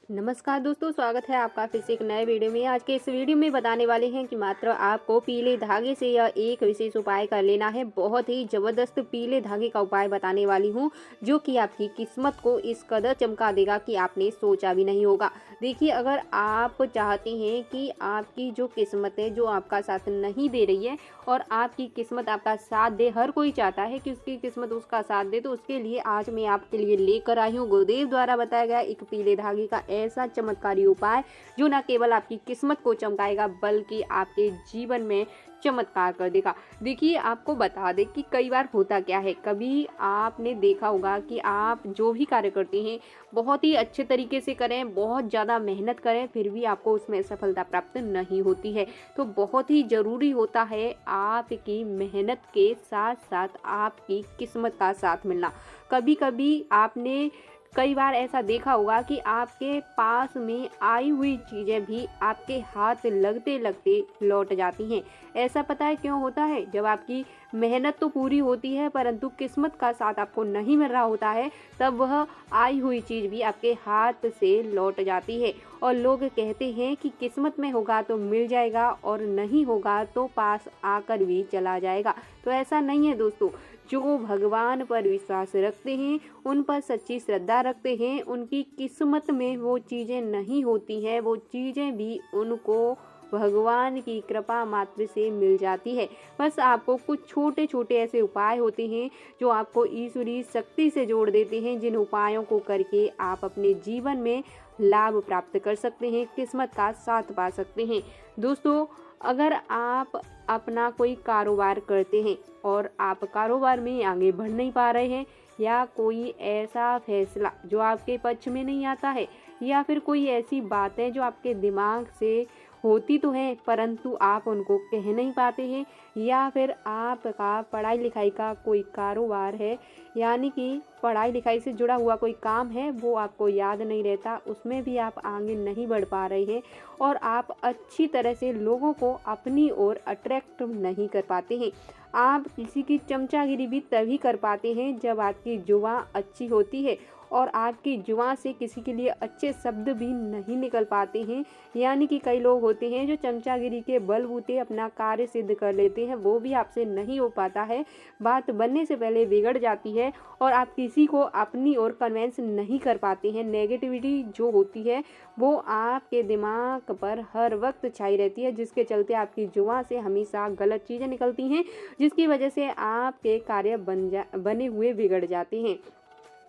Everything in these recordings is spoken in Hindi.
नमस्कार दोस्तों, स्वागत है आपका फिर से एक नए वीडियो में। आज के इस वीडियो में बताने वाले हैं कि मात्र आपको पीले धागे से यह एक विशेष उपाय कर लेना है। बहुत ही ज़बरदस्त पीले धागे का उपाय बताने वाली हूँ, जो कि आपकी किस्मत को इस कदर चमका देगा कि आपने सोचा भी नहीं होगा। देखिए, अगर आप चाहते हैं कि आपकी जो किस्मत है, जो आपका साथ नहीं दे रही है, और आपकी किस्मत आपका साथ दे, हर कोई चाहता है कि उसकी किस्मत उसका साथ दे, तो उसके लिए आज मैं आपके लिए लेकर आई हूँ गुरुदेव द्वारा बताया गया एक पीले धागे का ऐसा चमत्कारी उपाय, जो न केवल आपकी किस्मत को चमकाएगा बल्कि आपके जीवन में चमत्कार कर देगा। देखिए, आपको बता दें कि कई बार होता क्या है, कभी आपने देखा होगा कि आप जो भी कार्य करते हैं बहुत ही अच्छे तरीके से करें, बहुत ज़्यादा मेहनत करें, फिर भी आपको उसमें सफलता प्राप्त नहीं होती है। तो बहुत ही ज़रूरी होता है आपकी मेहनत के साथ साथ आपकी किस्मत का साथ मिलना। कभी कभी आपने कई बार ऐसा देखा होगा कि आपके पास में आई हुई चीज़ें भी आपके हाथ लगते लगते लौट जाती हैं। ऐसा पता है क्यों होता है? जब आपकी मेहनत तो पूरी होती है परंतु किस्मत का साथ आपको नहीं मिल रहा होता है, तब वह आई हुई चीज़ भी आपके हाथ से लौट जाती है। और लोग कहते हैं कि किस्मत में होगा तो मिल जाएगा और नहीं होगा तो पास आकर भी चला जाएगा। तो ऐसा नहीं है दोस्तों। जो भगवान पर विश्वास रखते हैं, उन पर सच्ची श्रद्धा रखते हैं, उनकी किस्मत में वो चीज़ें नहीं होती हैं, वो चीज़ें भी उनको भगवान की कृपा मात्र से मिल जाती है। बस आपको कुछ छोटे छोटे ऐसे उपाय होते हैं जो आपको ईश्वरीय शक्ति से जोड़ देते हैं, जिन उपायों को करके आप अपने जीवन में लाभ प्राप्त कर सकते हैं, किस्मत का साथ पा सकते हैं। दोस्तों, अगर आप अपना कोई कारोबार करते हैं और आप कारोबार में आगे बढ़ नहीं पा रहे हैं, या कोई ऐसा फैसला जो आपके पक्ष में नहीं आता है, या फिर कोई ऐसी बातें जो आपके दिमाग से होती तो हैं परंतु आप उनको कह नहीं पाते हैं, या फिर आपका पढ़ाई लिखाई का कोई कारोबार है, यानी कि पढ़ाई लिखाई से जुड़ा हुआ कोई काम है, वो आपको याद नहीं रहता, उसमें भी आप आगे नहीं बढ़ पा रहे हैं, और आप अच्छी तरह से लोगों को अपनी ओर अट्रैक्ट नहीं कर पाते हैं। आप किसी की चमचागिरी भी तभी कर पाते हैं जब आपकी जुबान अच्छी होती है, और आपकी जुबान से किसी के लिए अच्छे शब्द भी नहीं निकल पाते हैं। यानी कि कई लोग होते हैं जो चमचागिरी के बलबूते अपना कार्य सिद्ध कर लेते हैं, वो भी आपसे नहीं हो पाता है, बात बनने से पहले बिगड़ जाती है, और आप किसी को अपनी ओर कन्वेंस नहीं कर पाते हैं। नेगेटिविटी जो होती है वो आपके दिमाग पर हर वक्त छाई रहती है, जिसके चलते आपकी जुबान से हमेशा गलत चीज़ें निकलती हैं, जिसकी वजह से आपके कार्य बने हुए बिगड़ जाते हैं।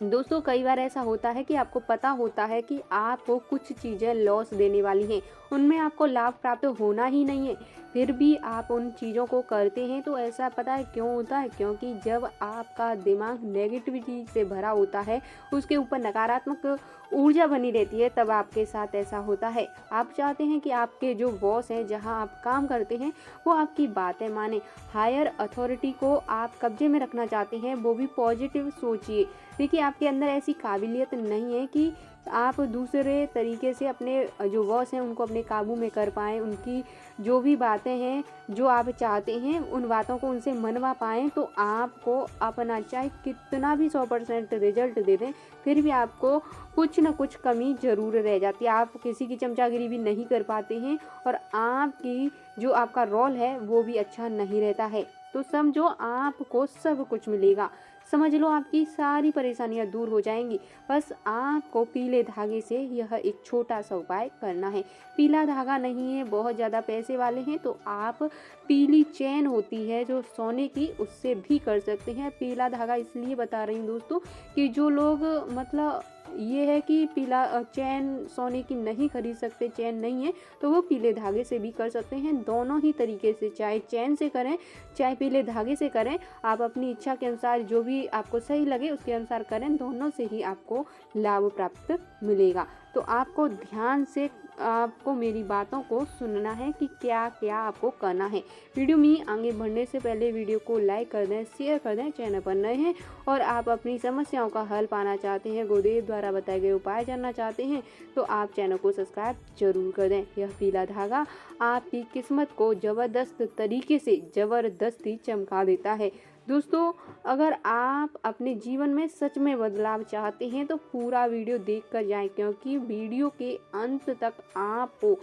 दोस्तों, कई बार ऐसा होता है कि आपको पता होता है कि आपको कुछ चीज़ें लॉस देने वाली हैं, उनमें आपको लाभ प्राप्त होना ही नहीं है, फिर भी आप उन चीज़ों को करते हैं। तो ऐसा पता है क्यों होता है? क्योंकि जब आपका दिमाग नेगेटिविटी से भरा होता है, उसके ऊपर नकारात्मक ऊर्जा बनी रहती है, तब आपके साथ ऐसा होता है। आप चाहते हैं कि आपके जो बॉस हैं, जहां आप काम करते हैं, वो आपकी बातें माने। हायर अथॉरिटी को आप कब्जे में रखना चाहते हैं, वो भी पॉजिटिव सोचिए। देखिए, आपके अंदर ऐसी काबिलियत नहीं है कि आप दूसरे तरीके से अपने जो बॉस हैं उनको अपने काबू में कर पाएँ, उनकी जो भी बातें हैं, जो आप चाहते हैं, उन बातों को उनसे मनवा पाएँ। तो आपको अपना चाहे कितना भी 100% रिजल्ट दे दें, फिर भी आपको कुछ न कुछ कमी ज़रूर रह जाती है। आप किसी की चमचागिरी भी नहीं कर पाते हैं, और आपकी जो आपका रोल है वो भी अच्छा नहीं रहता है। तो समझो, आपको सब कुछ मिलेगा, समझ लो आपकी सारी परेशानियां दूर हो जाएंगी। बस आपको पीले धागे से यह एक छोटा सा उपाय करना है। पीला धागा नहीं है, बहुत ज़्यादा पैसे वाले हैं तो आप पीली चैन होती है जो सोने की, उससे भी कर सकते हैं। पीला धागा इसलिए बता रही हूँ दोस्तों कि जो लोग मतलब ये है कि पीला चैन सोने की नहीं खरीद सकते, चैन नहीं है, तो वो पीले धागे से भी कर सकते हैं। दोनों ही तरीके से, चाहे चैन से करें चाहे पीले धागे से करें, आप अपनी इच्छा के अनुसार जो भी आपको सही लगे उसके अनुसार करें, दोनों से ही आपको लाभ प्राप्त मिलेगा। तो आपको ध्यान से आपको मेरी बातों को सुनना है कि क्या क्या आपको करना है। वीडियो में आगे बढ़ने से पहले वीडियो को लाइक कर दें, शेयर कर दें। चैनल पर नए हैं और आप अपनी समस्याओं का हल पाना चाहते हैं, गुरुदेव द्वारा बताए गए उपाय जानना चाहते हैं, तो आप चैनल को सब्सक्राइब जरूर कर दें। यह पीला धागा आपकी किस्मत को ज़बरदस्त तरीके से ज़बरदस्ती चमका देता है। दोस्तों, अगर आप अपने जीवन में सच में बदलाव चाहते हैं तो पूरा वीडियो देख कर जाएं, क्योंकि वीडियो के अंत तक आपको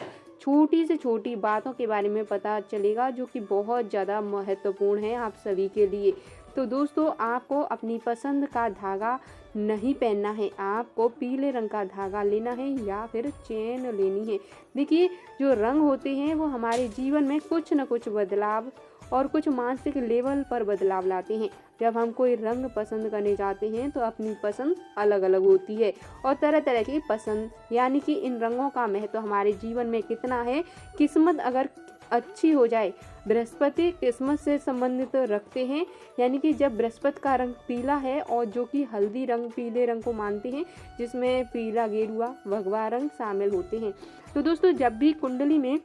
छोटी से छोटी बातों के बारे में पता चलेगा जो कि बहुत ज़्यादा महत्वपूर्ण है आप सभी के लिए। तो दोस्तों, आपको अपनी पसंद का धागा नहीं पहनना है, आपको पीले रंग का धागा लेना है या फिर चेन लेनी है। देखिए, जो रंग होते हैं वो हमारे जीवन में कुछ न कुछ बदलाव और कुछ मानसिक लेवल पर बदलाव लाते हैं। जब हम कोई रंग पसंद करने जाते हैं तो अपनी पसंद अलग अलग होती है और तरह तरह की पसंद, यानी कि इन रंगों का महत्व हमारे जीवन में कितना है। किस्मत अगर अच्छी हो जाए, बृहस्पति किस्मत से संबंधित रखते हैं, यानी कि जब बृहस्पति का रंग पीला है और जो कि हल्दी रंग पीले रंग को मानते हैं, जिसमें पीला, गेरुआ, भगवा रंग शामिल होते हैं। तो दोस्तों, जब भी कुंडली में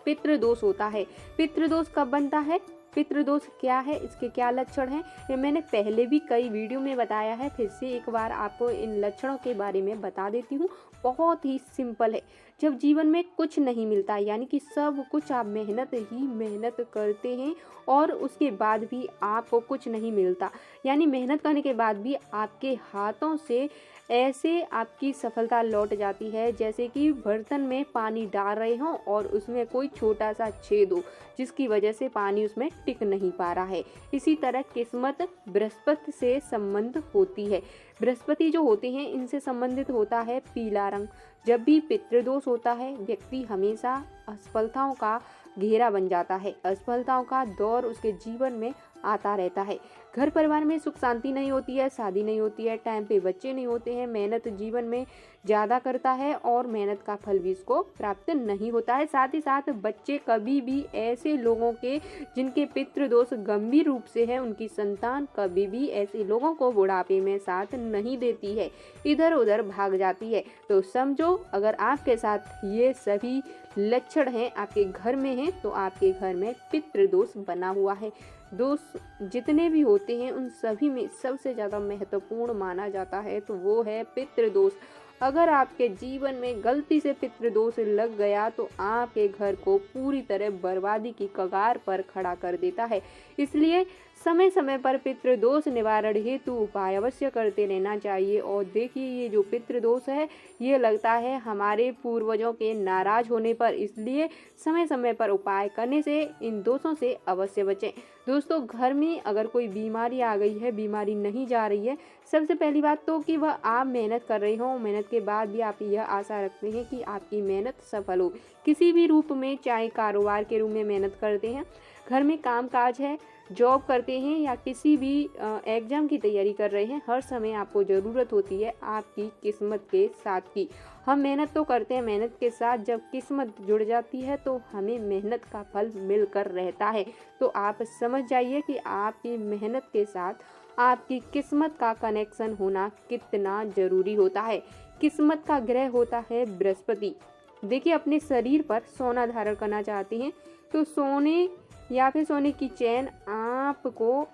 पितृदोष होता है, पितृदोष कब बनता है, पितृदोष क्या है, इसके क्या लक्षण हैं, ये मैंने पहले भी कई वीडियो में बताया है। फिर से एक बार आपको इन लक्षणों के बारे में बता देती हूँ। बहुत ही सिंपल है। जब जीवन में कुछ नहीं मिलता, यानी कि सब कुछ आप मेहनत ही मेहनत करते हैं और उसके बाद भी आपको कुछ नहीं मिलता, यानी मेहनत करने के बाद भी आपके हाथों से ऐसे आपकी सफलता लौट जाती है जैसे कि बर्तन में पानी डाल रहे हों और उसमें कोई छोटा सा छेद हो, जिसकी वजह से पानी उसमें टिक नहीं पा रहा है। इसी तरह किस्मत बृहस्पति से संबंध होती है। बृहस्पति जो होते हैं, इनसे संबंधित होता है पीला रंग। जब भी पितृदोष होता है, व्यक्ति हमेशा असफलताओं का घेरा बन जाता है, असफलताओं का दौर उसके जीवन में आता रहता है। घर परिवार में सुख शांति नहीं होती है, शादी नहीं होती है, टाइम पे बच्चे नहीं होते हैं, मेहनत जीवन में ज़्यादा करता है और मेहनत का फल भी इसको प्राप्त नहीं होता है। साथ ही साथ बच्चे कभी भी ऐसे लोगों के जिनके पितृदोष गंभीर रूप से है, उनकी संतान कभी भी ऐसे लोगों को बुढ़ापे में साथ नहीं देती है, इधर उधर भाग जाती है। तो समझो, अगर आपके साथ ये सभी लक्षण हैं, आपके घर में हैं, तो आपके घर में पितृदोष बना हुआ है। दोष जितने भी होते हैं उन सभी में सबसे ज़्यादा महत्वपूर्ण माना जाता है तो वो है पितृदोष। अगर आपके जीवन में गलती से पितृदोष लग गया तो आपके घर को पूरी तरह बर्बादी की कगार पर खड़ा कर देता है। इसलिए समय समय पर पितृदोष निवारण हेतु उपाय अवश्य करते रहना चाहिए। और देखिए, ये जो पितृदोष है, ये लगता है हमारे पूर्वजों के नाराज होने पर, इसलिए समय समय पर उपाय करने से इन दोषों से अवश्य बचें। दोस्तों, घर में अगर कोई बीमारी आ गई है, बीमारी नहीं जा रही है, सबसे पहली बात तो कि वह आप मेहनत कर रहे हो, मेहनत के बाद भी आप यह आशा रखते हैं कि आपकी मेहनत सफल हो, किसी भी रूप में, चाहे कारोबार के रूप में मेहनत करते हैं, घर में काम काज है, जॉब करते हैं या किसी भी एग्जाम की तैयारी कर रहे हैं, हर समय आपको ज़रूरत होती है आपकी किस्मत के साथ की। हम मेहनत तो करते हैं, मेहनत के साथ जब किस्मत जुड़ जाती है तो हमें मेहनत का फल मिलकर रहता है। तो आप समझ जाइए कि आपकी मेहनत के साथ आपकी किस्मत का कनेक्शन होना कितना ज़रूरी होता है। किस्मत का ग्रह होता है बृहस्पति। देखिए, अपने शरीर पर सोना धारण करना चाहते हैं तो सोने या फिर सोने की चैन आपको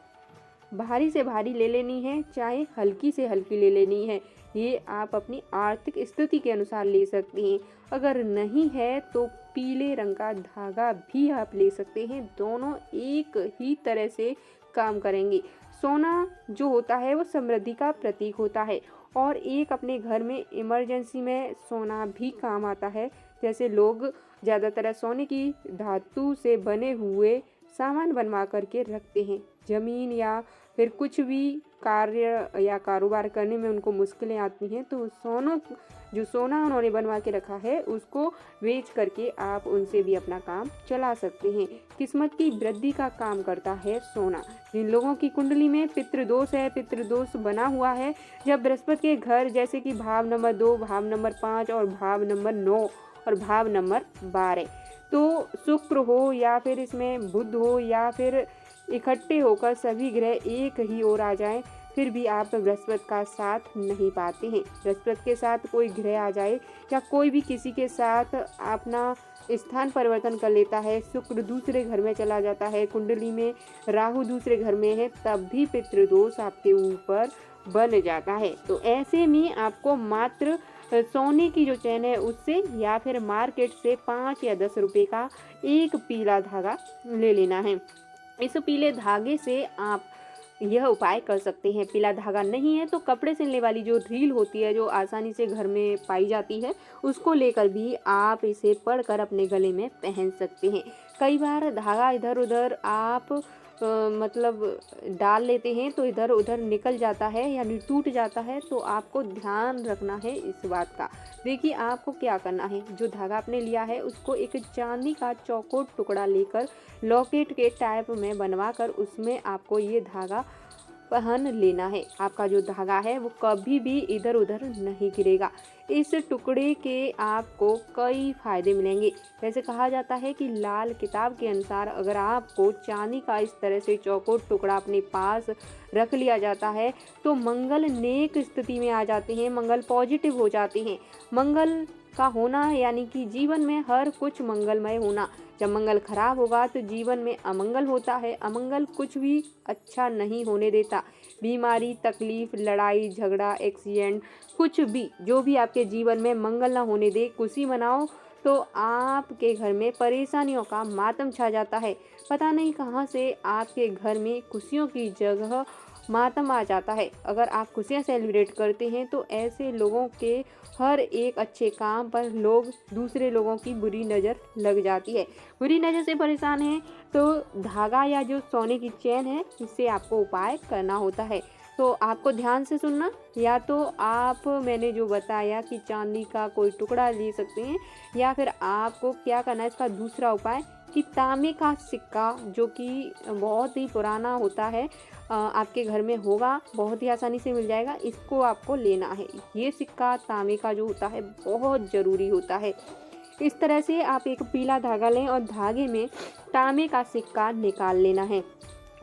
भारी से भारी ले लेनी है, चाहे हल्की से हल्की ले लेनी है। ये आप अपनी आर्थिक स्थिति के अनुसार ले सकते हैं। अगर नहीं है तो पीले रंग का धागा भी आप ले सकते हैं, दोनों एक ही तरह से काम करेंगे। सोना जो होता है वो समृद्धि का प्रतीक होता है और एक अपने घर में इमरजेंसी में सोना भी काम आता है। जैसे लोग ज़्यादातर सोने की धातु से बने हुए सामान बनवा करके रखते हैं। ज़मीन या फिर कुछ भी कार्य या कारोबार करने में उनको मुश्किलें आती हैं तो जो सोना उन्होंने बनवा के रखा है उसको बेच करके आप उनसे भी अपना काम चला सकते हैं। किस्मत की वृद्धि का काम करता है सोना। जिन लोगों की कुंडली में पितृदोष है, पितृदोष बना हुआ है, जब बृहस्पति के घर जैसे कि भाव नंबर 2, भाव नंबर 5 और भाव नंबर 9 और भाव नंबर 12, तो शुक्र हो या फिर इसमें बुध हो या फिर इकट्ठे होकर सभी ग्रह एक ही ओर आ जाएं, फिर भी आप बृहस्पति का साथ नहीं पाते हैं। बृहस्पति के साथ कोई ग्रह आ जाए या कोई भी किसी के साथ अपना स्थान परिवर्तन कर लेता है, शुक्र दूसरे घर में चला जाता है, कुंडली में राहु दूसरे घर में है, तब भी पितृदोष आपके ऊपर बन जाता है। तो ऐसे में आपको मात्र सोने की जो चैन है उससे या फिर मार्केट से 5 या 10 रुपए का एक पीला धागा ले लेना है। इस पीले धागे से आप यह उपाय कर सकते हैं। पीला धागा नहीं है तो कपड़े सिलने वाली जो रील होती है, जो आसानी से घर में पाई जाती है, उसको लेकर भी आप इसे पढ़कर अपने गले में पहन सकते हैं। कई बार धागा इधर उधर आप मतलब डाल लेते हैं तो इधर उधर निकल जाता है, यानी टूट जाता है, तो आपको ध्यान रखना है इस बात का। देखिए आपको क्या करना है, जो धागा आपने लिया है उसको एक चांदी का चौकोर टुकड़ा लेकर लॉकेट के टाइप में बनवाकर उसमें आपको ये धागा पहन लेना है। आपका जो धागा है वो कभी भी इधर उधर नहीं गिरेगा। इस टुकड़े के आपको कई फायदे मिलेंगे। वैसे कहा जाता है कि लाल किताब के अनुसार अगर आपको चांदी का इस तरह से चौकोर टुकड़ा अपने पास रख लिया जाता है तो मंगल नेक स्थिति में आ जाते हैं, मंगल पॉजिटिव हो जाते हैं। मंगल का होना यानी कि जीवन में हर कुछ मंगलमय होना। जब मंगल खराब होगा तो जीवन में अमंगल होता है। अमंगल कुछ भी अच्छा नहीं होने देता। बीमारी, तकलीफ, लड़ाई झगड़ा, एक्सीडेंट, कुछ भी जो भी आपके जीवन में मंगल ना होने दे, खुशी मनाओ तो आपके घर में परेशानियों का मातम छा जाता है। पता नहीं कहाँ से आपके घर में खुशियों की जगह मातम आ जाता है। अगर आप खुशियाँ सेलिब्रेट करते हैं तो ऐसे लोगों के हर एक अच्छे काम पर दूसरे लोगों की बुरी नज़र लग जाती है। बुरी नज़र से परेशान हैं तो धागा या जो सोने की चेन है इससे आपको उपाय करना होता है। तो आपको ध्यान से सुनना, या तो आप मैंने जो बताया कि चांदी का कोई टुकड़ा ले सकते हैं, या फिर आपको क्या करना है इसका दूसरा उपाय कि तांबे का सिक्का जो कि बहुत ही पुराना होता है, आपके घर में होगा, बहुत ही आसानी से मिल जाएगा, इसको आपको लेना है। ये सिक्का तांबे का जो होता है बहुत ज़रूरी होता है। इस तरह से आप एक पीला धागा लें और धागे में तांबे का सिक्का निकाल लेना है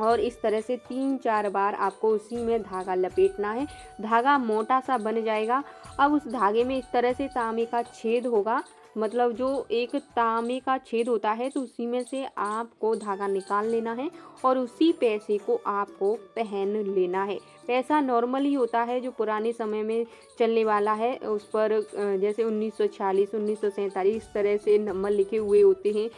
और इस तरह से 3-4 बार आपको उसी में धागा लपेटना है। धागा मोटा सा बन जाएगा। अब उस धागे में इस तरह से तांबे का छेद होगा, मतलब जो एक तांबे का छेद होता है तो उसी में से आपको धागा निकाल लेना है और उसी पैसे को आपको पहन लेना है। पैसा नॉर्मली होता है जो पुराने समय में चलने वाला है, उस पर जैसे 1946, 1947 इस तरह से नंबर लिखे हुए होते हैं,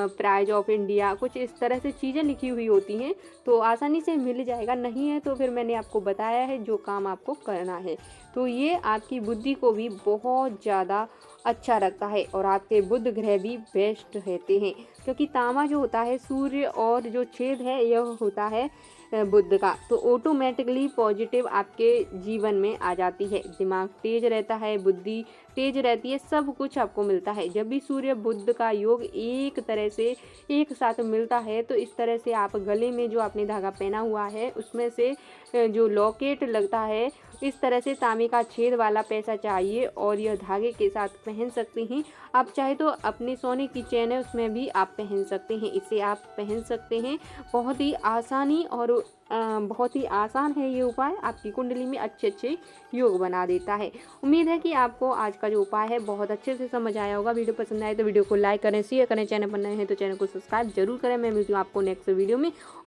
प्राइज ऑफ इंडिया, कुछ इस तरह से चीज़ें लिखी हुई होती हैं, तो आसानी से मिल जाएगा। नहीं है तो फिर मैंने आपको बताया है जो काम आपको करना है। तो ये आपकी बुद्धि को भी बहुत ज़्यादा अच्छा रखता है और आपके बुध ग्रह भी बेस्ट रहते हैं, क्योंकि तांबा जो होता है सूर्य और जो छेद है यह होता है बुध का, तो ऑटोमेटिकली पॉजिटिव आपके जीवन में आ जाती है। दिमाग तेज रहता है, बुद्धि तेज रहती है, सब कुछ आपको मिलता है। जब भी सूर्य बुध का योग एक तरह से एक साथ मिलता है तो इस तरह से आप गले में जो आपने धागा पहना हुआ है उसमें से जो लॉकेट लगता है, इस तरह से तांबे का छेद वाला पैसा चाहिए और यह धागे के साथ पहन सकते हैं। आप चाहे तो अपने सोने की चेन है उसमें भी आप पहन सकते हैं, इसे आप पहन सकते हैं। बहुत ही आसानी और बहुत ही आसान है ये उपाय, आपकी कुंडली में अच्छे अच्छे योग बना देता है। उम्मीद है कि आपको आज का जो उपाय है बहुत अच्छे से समझ आया होगा। वीडियो पसंद आए तो वीडियो को लाइक करें, शेयर करें, चैनल पर नए हैं तो चैनल को सब्सक्राइब जरूर करें। मैं मिलती हूँ आपको नेक्स्ट वीडियो में।